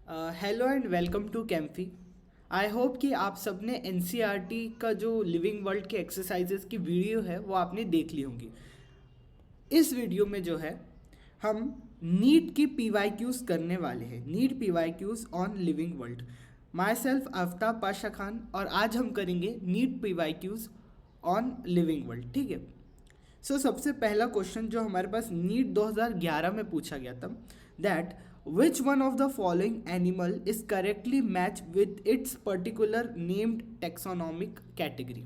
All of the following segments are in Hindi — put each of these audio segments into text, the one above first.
हेलो एंड वेलकम टू कैम्फी। आई होप कि आप सबने एन का जो लिविंग वर्ल्ड के एक्सरसाइजेस की वीडियो है वो आपने देख ली होंगी। इस वीडियो में जो है हम नीट की पी करने वाले हैं। NEET P on living world. Myself Aftab Pasha Khan, और आज हम करेंगे NEET P on living world. ठीक है। सबसे पहला क्वेश्चन जो हमारे पास नीट 2011 में पूछा गया था, that which one of the following animal is correctly match with its particular named taxonomic category.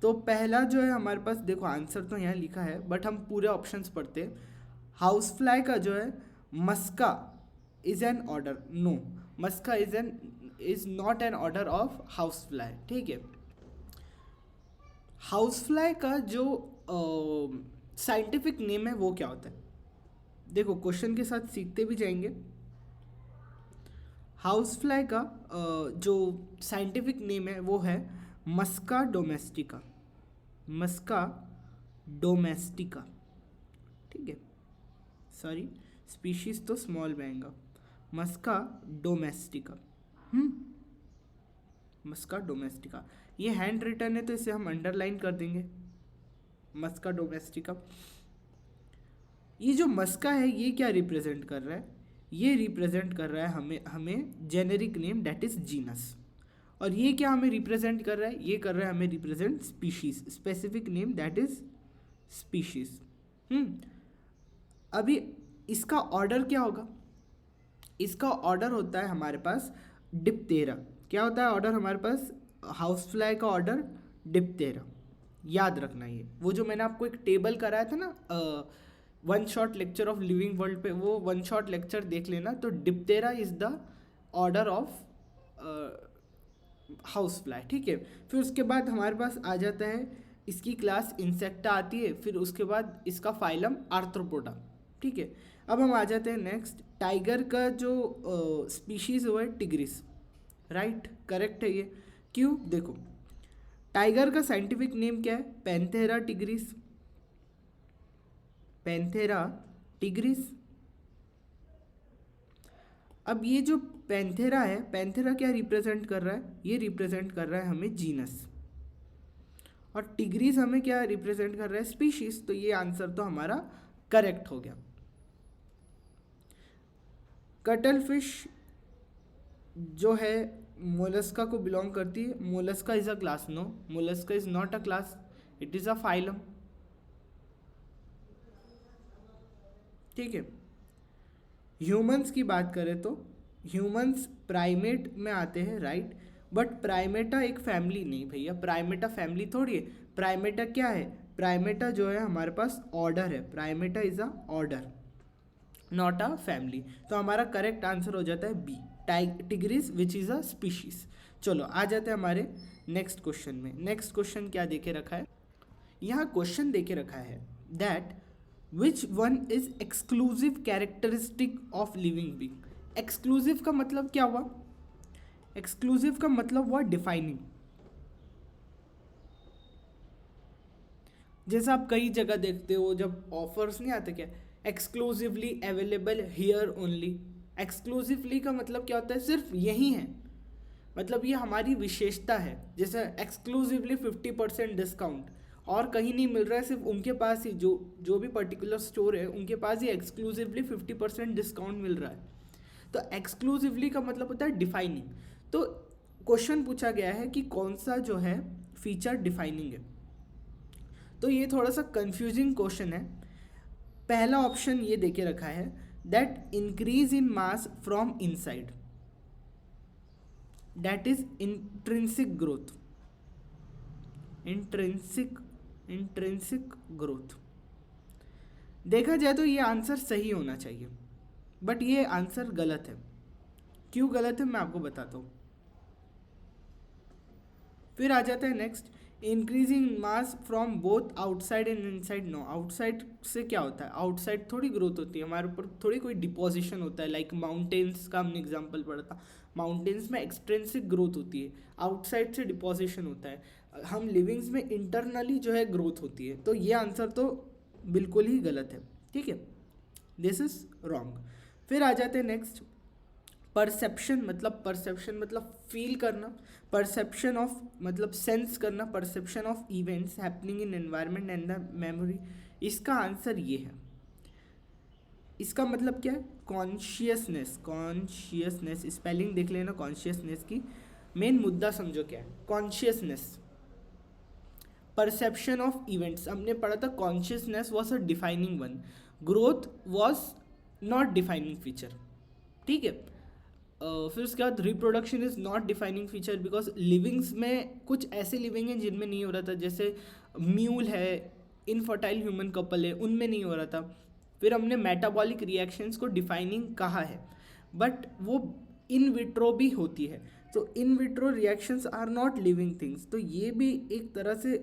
तो पहला जो है हमारे पास, देखो आंसर तो यहाँ लिखा है बट हम पूरे ऑप्शंस पढ़ते हैं। हाउस फ्लाई का जो है Musca is an order, no, Musca is not an order of house fly. ठीक है। हाउस फ्लाई का जो साइंटिफिक नेम है वो क्या होता है, देखो क्वेश्चन के साथ सीखते भी जाएंगे। हाउस फ्लाई का जो साइंटिफिक नेम है वो है मस्का डोमेस्टिका। मस्का डोमेस्टिका। ठीक है। सॉरी, स्पीशीज तो स्मॉल में आएगा। मस्का डोमेस्टिका। मस्का डोमेस्टिका। ये हैंड रिटन है तो इसे हम अंडरलाइन कर देंगे, मस्का डोमेस्टिका। ये जो मस्का है ये क्या रिप्रेजेंट कर रहा है, ये रिप्रेजेंट कर रहा है हमें generic name that is genus. और ये क्या हमें रिप्रेजेंट कर रहा है, ये कर रहा है हमें represent species, specific name that is species. अभी इसका ऑर्डर क्या होगा, इसका ऑर्डर होता है हमारे पास डिप्तेरा। क्या होता है ऑर्डर हमारे पास, हाउस फ्लाई का ऑर्डर डिप्तेरा। याद रखना, ये वो जो मैंने आपको एक टेबल कराया था ना, one shot lecture of living world पे, वो वन शॉट लेक्चर देख लेना। तो Diptera is the order of house fly. ठीक है। फिर उसके बाद हमारे पास आ जाता है इसकी क्लास इंसेक्टा आती है, फिर उसके बाद इसका फाइलम आर्थ्रोपोडा। ठीक है। अब हम आ जाते हैं नेक्स्ट, टाइगर का जो स्पीशीज वो है टिग्रिस। राइट, करेक्ट है ये। क्यों, देखो टाइगर का साइंटिफिक नेम क्या है, पैंथेरा टिग्रिस। Panthera tigris. अब ये जो पैंथेरा है, पैंथेरा क्या रिप्रेजेंट कर रहा है, ये रिप्रेजेंट कर रहा है हमें जीनस। और टिग्रिस हमें क्या रिप्रेजेंट कर रहा है, स्पीशीज। तो ये आंसर तो हमारा करेक्ट हो गया। कटल फिश जो है मोलस्का को बिलोंग करती है। Mollusca is a class, no, mollusca is not a class, it is a phylum. ठीक है। ह्यूमंस की बात करें तो ह्यूमंस प्राइमेट में आते हैं, राइट। बट प्राइमेटा एक फैमिली नहीं भैया, प्राइमेटा फैमिली थोड़ी है। प्राइमेटा क्या है, प्राइमेटा जो है हमारे पास ऑर्डर है। Primata is a order, not a family. तो हमारा करेक्ट आंसर हो जाता है B, tigris which is a species. चलो आ जाते हैं हमारे नेक्स्ट क्वेश्चन में। नेक्स्ट क्वेश्चन क्या देके रखा है, यहाँ क्वेश्चन देके रखा है that which one is exclusive characteristic of living being. Exclusive का मतलब क्या हुआ, एक्सक्लूसिव का मतलब हुआ डिफाइनिंग। जैसा आप कई जगह देखते हो जब ऑफर्स नहीं आते क्या, exclusively available here only. Exclusively का मतलब क्या होता है, सिर्फ यही है, मतलब ये हमारी विशेषता है। जैसे एक्सक्लूसिवली 50% डिस्काउंट, और कहीं नहीं मिल रहा है, सिर्फ उनके पास ही, जो जो भी पर्टिकुलर स्टोर है उनके पास ही एक्सक्लूसिवली 50% डिस्काउंट मिल रहा है। तो एक्सक्लूसिवली का मतलब होता है डिफाइनिंग। तो क्वेश्चन पूछा गया है कि कौन सा जो है फीचर डिफाइनिंग है। तो ये थोड़ा सा कंफ्यूजिंग क्वेश्चन है। पहला ऑप्शन ये देके रखा है that increase in mass from inside, that is intrinsic growth. Intrinsic intrinsic growth. देखा जाए तो ये आंसर सही होना चाहिए, बट ये आंसर गलत है। क्यों गलत है मैं आपको बताता हूँ। फिर आ जाता है next, increasing mass from both outside and inside. No, outside से क्या होता है, आउटसाइड थोड़ी ग्रोथ होती है, हमारे ऊपर थोड़ी कोई डिपोजिशन होता है। लाइक माउंटेन्स का हमने एग्जांपल पढ़ा था, माउंटेन्स में एक्सट्रेंसिक ग्रोथ होती है, आउटसाइड से डिपोजिशन होता है। हम लिविंग्स में इंटरनली जो है ग्रोथ होती है। तो ये आंसर तो बिल्कुल ही गलत है। ठीक है, दिस इज रॉन्ग। फिर आ जाते हैं नेक्स्ट, परसेप्शन मतलब फील करना, परसेप्शन ऑफ मतलब सेंस करना, perception of events happening in environment and the memory. इसका आंसर ये है। इसका मतलब क्या है? कॉन्शियसनेस स्पेलिंग देख लेना कॉन्शियसनेस की। मेन मुद्दा समझो क्या है। कॉन्शियसनेस, परसेप्शन ऑफ इवेंट्स, हमने पढ़ा था consciousness was a defining one, growth was not defining feature, ठीक है। फिर उसके बाद reproduction is not defining feature because livings में कुछ ऐसे लिविंग हैं जिनमें नहीं हो रहा था, जैसे म्यूल है, इनफर्टाइल ह्यूमन कपल है, उनमें नहीं हो रहा था। फिर हमने मेटाबॉलिक रिएक्शंस को डिफाइनिंग कहा है, बट वो इन विट्रो भी होती है, तो in vitro reactions are not living things, तो ये भी एक तरह से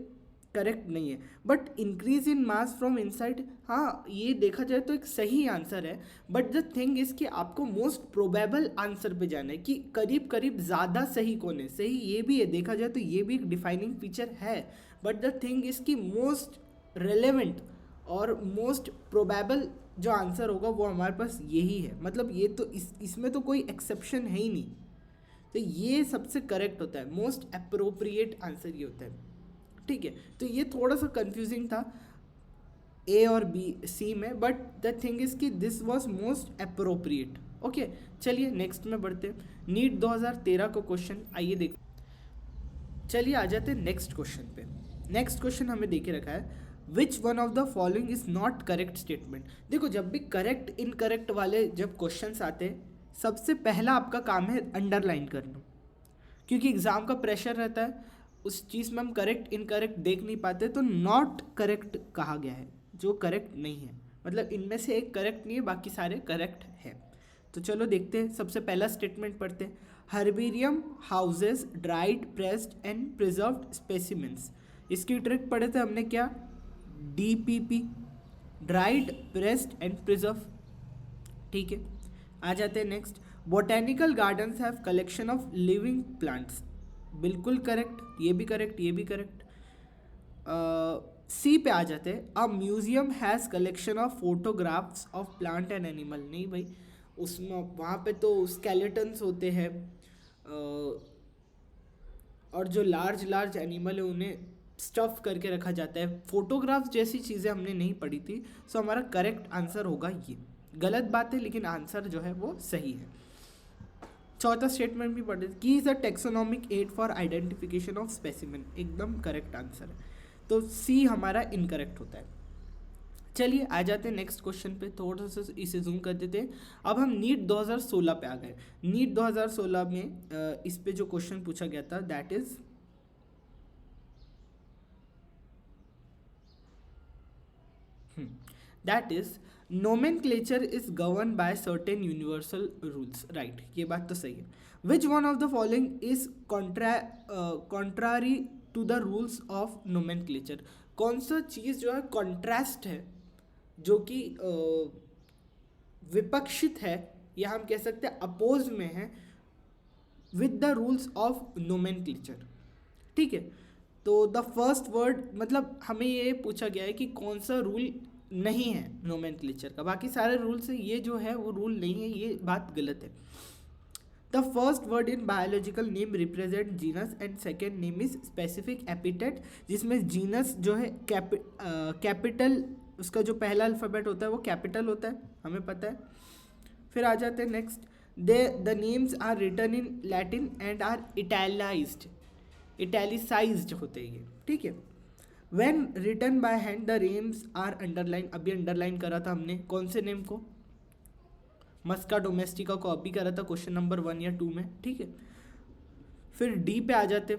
करेक्ट नहीं है। But increase in mass from inside, हाँ ये देखा जाए तो एक सही आंसर है, बट द थिंग इज कि आपको मोस्ट प्रोबेबल आंसर पे जाना है कि करीब करीब ज़्यादा सही कौन है। सही ये भी है, देखा जाए तो ये भी एक डिफाइनिंग फीचर है, बट द थिंग इज कि मोस्ट रेलेवेंट और मोस्ट प्रोबेबल जो आंसर होगा वो हमारे पास यही है। मतलब ये तो इसमें तो कोई एक्सेप्शन है ही नहीं, तो ये सबसे करेक्ट होता है, मोस्ट अप्रोप्रिएट आंसर ये होता है, ठीक है। तो ये थोड़ा सा कंफ्यूजिंग था ए और बी सी में, बट द थिंग इज कि this was most appropriate. Okay, चलिए नेक्स्ट में बढ़ते हैं। नीट 2013 का क्वेश्चन आइए देख, चलिए आ जाते हैं नेक्स्ट क्वेश्चन पे। नेक्स्ट क्वेश्चन हमें देखे रखा है, विच one of the following is not correct statement. देखो जब भी करेक्ट इनकरेक्ट वाले जब क्वेश्चंस आते हैं, सबसे पहला आपका काम है अंडरलाइन करना, क्योंकि एग्जाम का प्रेशर रहता है, उस चीज़ में हम करेक्ट इनकरेक्ट देख नहीं पाते, तो नॉट करेक्ट कहा गया है, जो करेक्ट नहीं है, मतलब इनमें से एक करेक्ट नहीं है, बाकी सारे करेक्ट है। तो चलो देखते हैं, सबसे पहला स्टेटमेंट पढ़ते हैं। Herbarium houses dried, pressed and preserved specimens. इसकी ट्रिक पढ़े थे हमने क्या, DPP, dried, pressed and preserve, ठीक है। आ जाते हैं next. Botanical gardens have collection of living plants, बिल्कुल करेक्ट, ये भी करेक्ट, ये भी करेक्ट। सी पे आ जाते हैं। A museum has collection of photographs of plant and animal. नहीं भाई, उसमें वहाँ पे तो स्केलेटन्स होते हैं, और जो लार्ज एनिमल है उन्हें स्टफ करके रखा जाता है। फोटोग्राफ्स जैसी चीज़ें हमने नहीं पढ़ी थी, सो हमारा करेक्ट आंसर होगा ये। गलत बात है लेकिन आंसर जो है वो सही है। चौथा स्टेटमेंट भी पढ़े, key is a taxonomic aid for identification of specimen, एकदम करेक्ट आंसर है, तो सी हमारा इनकरेक्ट होता है। चलिए आ जाते हैं नेक्स्ट क्वेश्चन पे, थोड़ा सा इसे जूम कर देते हैं। अब हम नीट 2016 पे आ गए। नीट 2016 में इस पे जो क्वेश्चन पूछा गया था that is nomenclature is governed by certain universal rules, right? ये बात तो सही है। Which one of the following is contrary to the rules of nomenclature? कौन सा चीज़ जो है कॉन्ट्रास्ट है, जो कि विपक्षित है, या हम कह सकते हैं अपोज में है with the rules of nomenclature, ठीक है। तो द फर्स्ट वर्ड, मतलब हमें ये पूछा गया है कि कौन सा रूल नहीं है नोमेनक्लेचर का, बाकी सारे रूल से ये जो है वो रूल नहीं है, ये बात गलत है। The first word in biological name represent genus and second name is specific epithet, जिसमें जीनस जो है कैपिटल, उसका जो पहला अल्फ़ाबेट होता है वो कैपिटल होता है, हमें पता है। फिर आ जाते हैं next, the names are written in Latin and are italicized होते हैं ये, ठीक है। When written by hand the names are underlined, अभी अंडरलाइन करा था हमने, कौन से नेम को, मस्का डोमेस्टिका को अभी करा था क्वेश्चन नंबर 1 या 2 में, ठीक है। फिर डी पे आ जाते,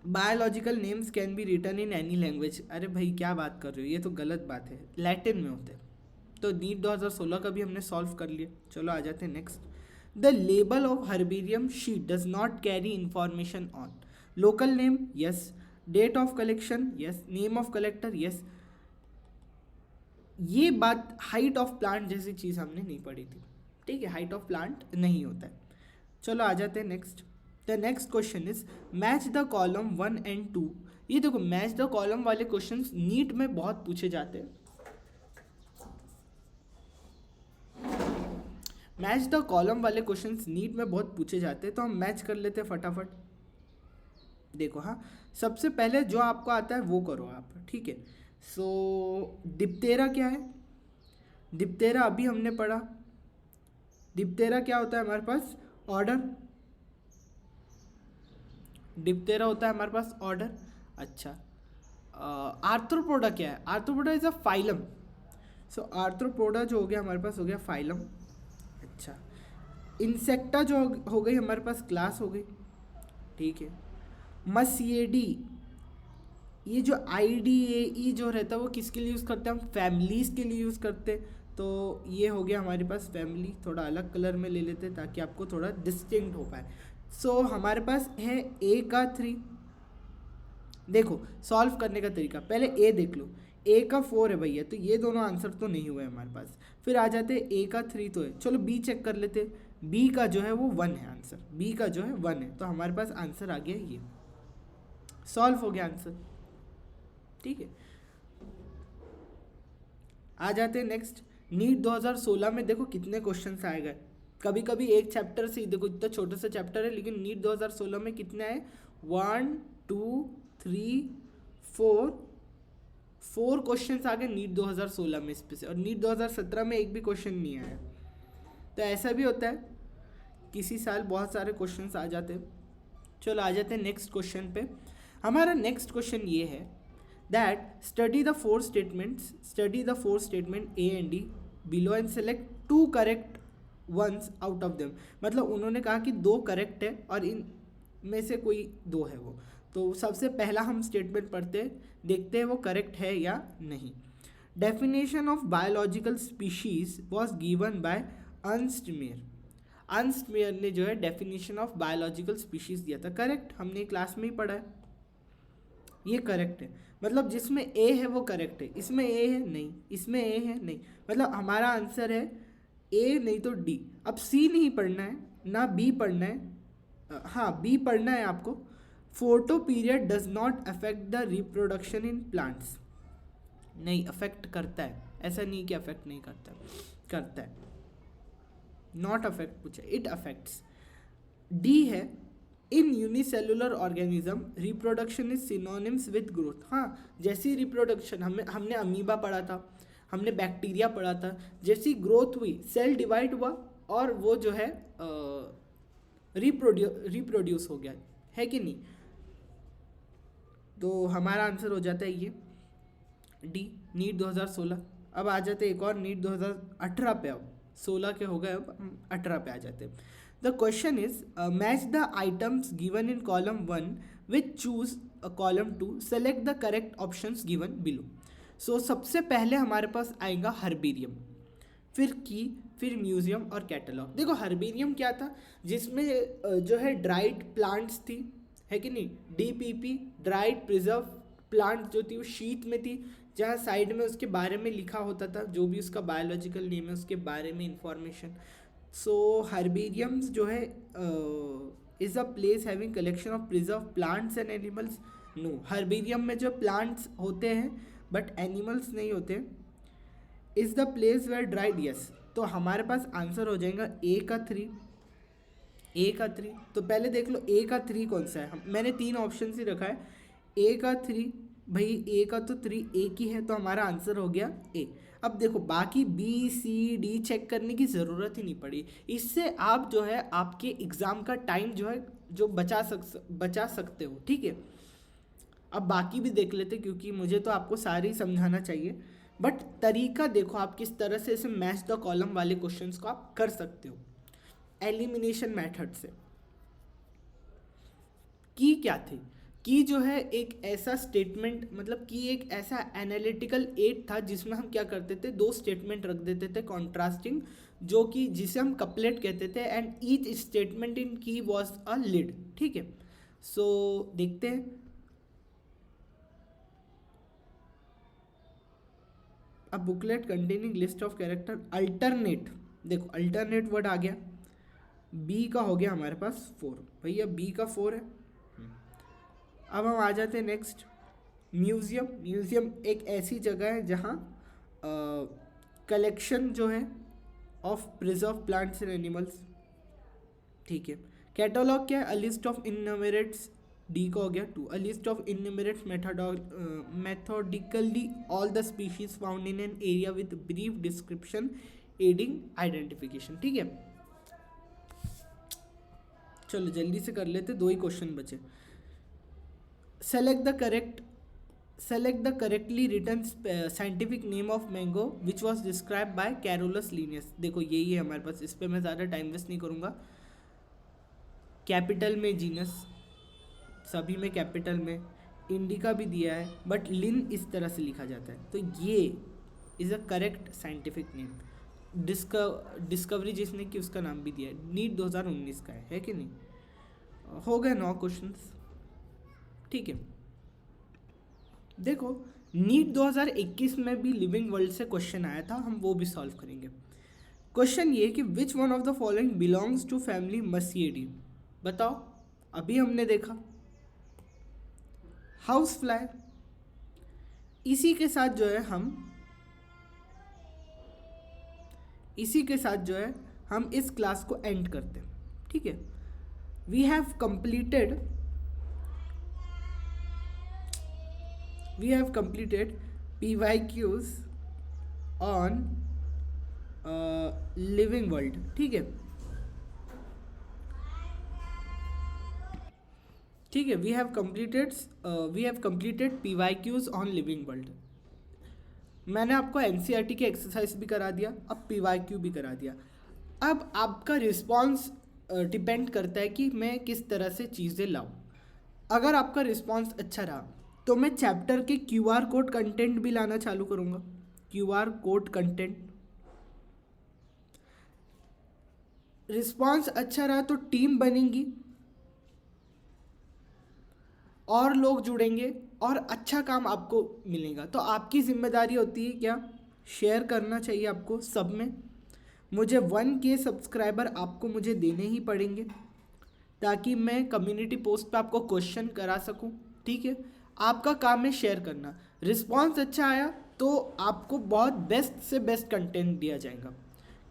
biological names can be written in any language. अरे भाई क्या बात कर रहे हो, ये तो गलत बात है, लैटिन में होते हैं। तो नीट 2016 का भी हमने सॉल्व कर लिया। चलो आ जाते हैं next. The label of herbarium sheet does not carry information on local name, yes, date of collection, yes, name of collector, yes. ये बात हाइट ऑफ प्लांट जैसी चीज़ हमने नहीं पढ़ी थी, ठीक है, हाइट ऑफ प्लांट नहीं होता है। चलो आ जाते हैं next. The next question is match the column 1 and 2। ये देखो मैच द कॉलम वाले क्वेश्चंस नीट में बहुत पूछे जाते हैं। मैच द कॉलम वाले क्वेश्चंस नीट में बहुत पूछे जाते हैं, तो हम मैच कर लेते हैं फटाफट। देखो हाँ, सबसे पहले जो आपको आता है वो करो आप, ठीक है। सो डिप्तेरा क्या है? डिप्तेरा अभी हमने पढ़ा। डिप्तेरा क्या होता है हमारे पास? ऑर्डर। डिप्तेरा होता है हमारे पास ऑर्डर। अच्छा, आर्थ्रोपोडा क्या है? Arthropoda is a phylum. So arthropoda जो हो गया हमारे पास, हो गया फाइलम। अच्छा, इंसेक्टा जो हो गई हमारे पास, क्लास हो गई, ठीक है। मसिएडी, ये जो आई डी ए ई जो रहता है वो किसके लिए यूज़ करते हैं हम? फैमिलीज़ के लिए यूज़ करते हैं। तो ये हो गया हमारे पास फैमिली। थोड़ा अलग कलर में ले लेते हैं ताकि आपको थोड़ा डिस्टिंक्ट हो पाए। सो हमारे पास है ए का 3। देखो सॉल्व करने का तरीका, पहले ए देख लो। ए का 4 है भैया, तो ये दोनों आंसर तो नहीं हुए हमारे पास। फिर आ जाते हैं ए का 3 तो है, चलो बी चेक कर लेते। बी का जो है वो 1 है आंसर, बी का जो है 1 है, तो हमारे पास आंसर आ गया ये। सॉल्व हो गया आंसर, ठीक है। आ जाते हैं नेक्स्ट। नीट 2016 में देखो कितने क्वेश्चन आए गए। कभी कभी एक चैप्टर से, देखो इतना छोटा सा चैप्टर है लेकिन नीट 2016 में कितने आए? 1 2 3 4 4 क्वेश्चन आ गए नीट 2016 में इस पे से, और नीट 2017 में एक भी क्वेश्चन नहीं आया। तो ऐसा भी होता है, किसी साल बहुत सारे क्वेश्चन आ जाते हैं। चलो आ जाते हैं नेक्स्ट क्वेश्चन पे। हमारा नेक्स्ट क्वेश्चन ये है that study the four statement A and D below and select 2 correct ones out of them। मतलब उन्होंने कहा कि 2 करेक्ट है और इन में से कोई 2 है वो। तो सबसे पहला हम स्टेटमेंट पढ़ते हैं, देखते हैं वो करेक्ट है या नहीं। Definition of biological species was given by Ernst Mayr. Ernst Mayr ने जो है डेफिनेशन ऑफ बायोलॉजिकल स्पीशीज दिया था, करेक्ट, हमने क्लास में ही पढ़ा है, ये करेक्ट है। मतलब जिसमें ए है वो करेक्ट है, इसमें ए है नहीं, इसमें ए है नहीं, मतलब हमारा आंसर है ए नहीं तो डी। अब सी नहीं पढ़ना है ना बी पढ़ना है, हाँ बी पढ़ना है आपको। Photo period does not affect the reproduction in plants. नहीं, अफेक्ट करता है, ऐसा नहीं कि अफेक्ट नहीं करता, करता है। नॉट अफेक्ट पूछा, इट अफेक्ट्स। डी है इन unicellular organism reproduction is synonyms with growth. हाँ, जैसी रिप्रोडक्शन हमने अमीबा पढ़ा था, हमने बैक्टीरिया पढ़ा था, जैसी ग्रोथ हुई सेल डिवाइड हुआ और वो जो है रिप्रोड्यूस हो गया, है कि नहीं। तो हमारा आंसर हो जाता है ये डी, नीट 2016। अब आ जाते एक और नीट 2018 पे, अब 16 के हो गए, अब हम 18 पे आ जाते हैं। The question is match the items given in column 1 with choose column 2, select the correct options given below। So सबसे पहले हमारे पास आएगा हर्बेरियम, फिर की, फिर म्यूजियम और कैटलॉग। देखो हर्बेरियम क्या था, जिसमें जो है ड्राइड प्लांट्स थी, है कि नहीं, DPP ड्राइड प्रिजर्व प्लांट जो थी वो शीट में थी, जहाँ साइड में उसके बारे में लिखा होता था, जो भी उसका बायोलॉजिकल नेम है उसके बारे में इंफॉर्मेशन। सो हर्बेरियम्स जो है is a place having collection of preserve plants and animals. No, herbarium में जो प्लांट्स होते हैं बट एनिमल्स नहीं होते। Is the place where dried, yes. तो हमारे पास आंसर हो जाएगा ए का 3, ए का 3। तो पहले देख लो ए का 3 कौन सा है, मैंने 3 ऑप्शन ही रखा है। ए का 3 भाई, ए का तो 3 एक ही है, तो हमारा आंसर हो गया ए। अब देखो बाकी बी सी डी चेक करने की ज़रूरत ही नहीं पड़ी, इससे आप जो है आपके एग्ज़ाम का टाइम जो है जो बचा सकते हो, ठीक है। अब बाकी भी देख लेते क्योंकि मुझे तो आपको सारी समझाना चाहिए, बट तरीका देखो आप किस तरह से इसे मैच द कॉलम वाले क्वेश्चंस को आप कर सकते हो एलिमिनेशन मेथड से। की क्या थी, की जो है एक ऐसा स्टेटमेंट, मतलब कि एक ऐसा एनालिटिकल एड था जिसमें हम क्या करते थे, 2 स्टेटमेंट रख देते थे कॉन्ट्रास्टिंग, जो कि जिसे हम कपलेट कहते थे, एंड ईच स्टेटमेंट इन की वाज अ लीड, ठीक है। सो देखते हैं। अब booklet containing list of character alternate, देखो अल्टरनेट वर्ड आ गया, बी का हो गया हमारे पास 4, भैया बी का 4 है। अब हम आ जाते हैं नेक्स्ट, म्यूज़ियम। म्यूज़ियम एक ऐसी जगह है जहाँ कलेक्शन जो है of preserve plants and animals, ठीक है। कैटलॉग क्या है, a list of enumerates, D का हो गया। 2, a list of enumerates methodically all the species found in an area with brief description aiding identification, ठीक है। चलो जल्दी से कर लेते, 2 ही क्वेश्चन बचे। Select the correctly written scientific name of mango which was describe by Carolus Linnaeus. देखो यही है हमारे पास, इस पर मैं ज़्यादा टाइम वेस्ट नहीं करूँगा। कैपिटल में जीनस, सभी में कैपिटल में, इंडिका भी दिया है बट लिन इस तरह से लिखा जाता है, तो ये is a correct scientific name. Discovery जिसने की उसका नाम भी दिया है, नीट 2019 का है कि नहीं। हो गए 9 क्वेश्चंस, ठीक है। देखो नीट 2021 में भी लिविंग वर्ल्ड से क्वेश्चन आया था, हम वो भी सॉल्व करेंगे। क्वेश्चन ये कि which one of the following belongs to family Muscidae, बताओ। अभी हमने देखा हाउस फ्लाई। इसी के साथ जो है हम इस क्लास को एंड करते हैं, ठीक है। We have completed PYQs on living world, ठीक है। We have completed PYQs on living world. मैंने आपको NCERT की एक्सरसाइज भी करा दिया, अब PYQ भी करा दिया। अब आपका रिस्पॉन्स डिपेंड करता है कि मैं किस तरह से चीज़ें लाऊं। अगर आपका रिस्पॉन्स अच्छा रहा तो मैं चैप्टर के QR कोड कंटेंट भी लाना चालू करूँगा। QR कोड कंटेंट, रिस्पॉन्स अच्छा रहा तो टीम बनेंगी और लोग जुड़ेंगे और अच्छा काम आपको मिलेगा। तो आपकी जिम्मेदारी होती है क्या, शेयर करना चाहिए आपको सब में। मुझे 1K सब्सक्राइबर आपको मुझे देने ही पड़ेंगे ताकि मैं कम्युनिटी पोस्ट पे आपको क्वेश्चन करा सकूं, ठीक है। आपका काम है शेयर करना। रिस्पॉन्स अच्छा आया तो आपको बहुत बेस्ट से बेस्ट कंटेंट दिया जाएगा।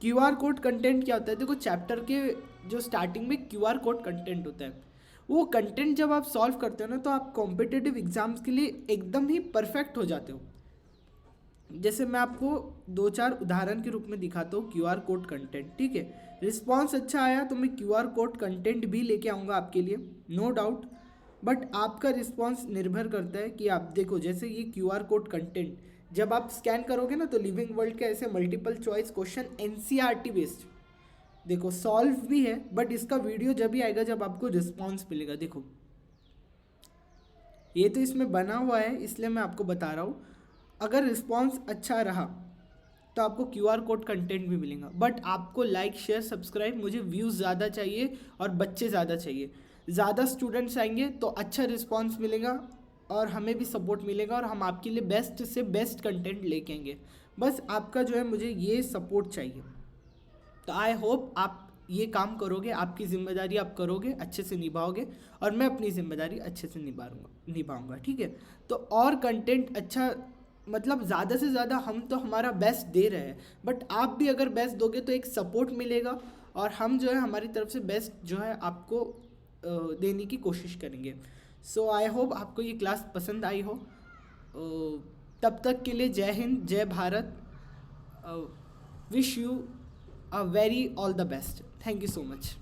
QR कोड कंटेंट क्या होता है, देखो चैप्टर के जो स्टार्टिंग में QR कोड कंटेंट होता है, वो कंटेंट जब आप सॉल्व करते हो ना तो आप कॉम्पिटिटिव एग्जाम्स के लिए एकदम ही परफेक्ट हो जाते हो। जैसे मैं आपको 2-4 उदाहरण के रूप में दिखाता हूँ QR कोड कंटेंट, ठीक है। रिस्पॉन्स अच्छा आया तो मैं QR कोड कंटेंट भी लेके आऊँगा आपके लिए, नो डाउट। बट आपका रिस्पॉन्स निर्भर करता है कि आप देखो, जैसे ये QR कोड कंटेंट जब आप स्कैन करोगे ना तो लिविंग वर्ल्ड के ऐसे multiple choice question NCERT based देखो सॉल्व भी है, बट इसका वीडियो जब भी आएगा जब आपको रिस्पॉन्स मिलेगा। देखो ये तो इसमें बना हुआ है इसलिए मैं आपको बता रहा हूँ। अगर रिस्पॉन्स अच्छा रहा तो आपको QR कोड कंटेंट भी मिलेगा, बट आपको लाइक शेयर सब्सक्राइब, मुझे व्यूज़ ज़्यादा चाहिए और बच्चे ज़्यादा चाहिए। ज़्यादा स्टूडेंट्स आएंगे तो अच्छा रिस्पॉन्स मिलेगा और हमें भी सपोर्ट मिलेगा और हम आपके लिए बेस्ट से बेस्ट कंटेंट लेके आएंगे। बस आपका जो है मुझे ये सपोर्ट चाहिए। तो आई होप आप ये काम करोगे, आपकी जिम्मेदारी आप करोगे, अच्छे से निभाओगे और मैं अपनी जिम्मेदारी अच्छे से निभाऊंगा, ठीक है। तो और कंटेंट अच्छा, मतलब ज़्यादा से ज़्यादा हम तो हमारा बेस्ट दे रहे हैं, बट आप भी अगर बेस्ट दोगे तो एक सपोर्ट मिलेगा और हम जो है हमारी तरफ से बेस्ट जो है आपको देने की कोशिश करेंगे। सो आई होप आपको ये क्लास पसंद आई हो। तब तक के लिए जय हिंद, जय Bharat. Wish you a very all the best. Thank you so much.